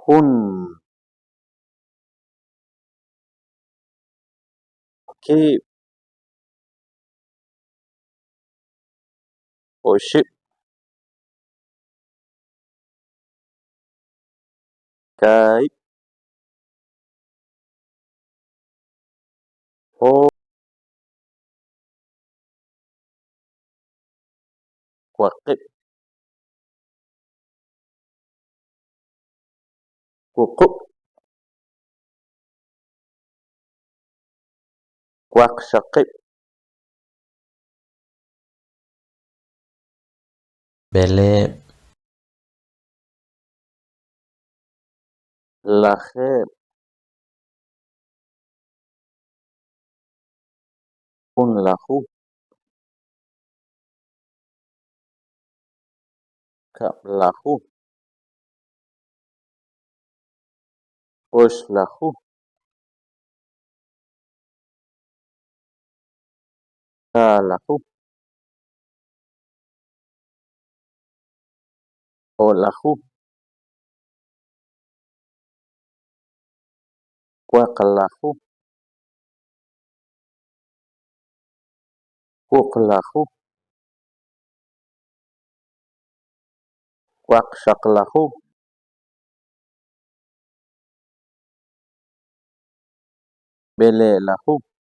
Hun. Keep. Oship. Kai. O. Kwakip. Kukup. Kwakshakip. Bele. Lahir. Hun lahu. Kap lahu. Osh lahu. Ka lahu. O lahu. Kwak lahu. Kuk lahu. Kwakshak lahu. Bele lahu.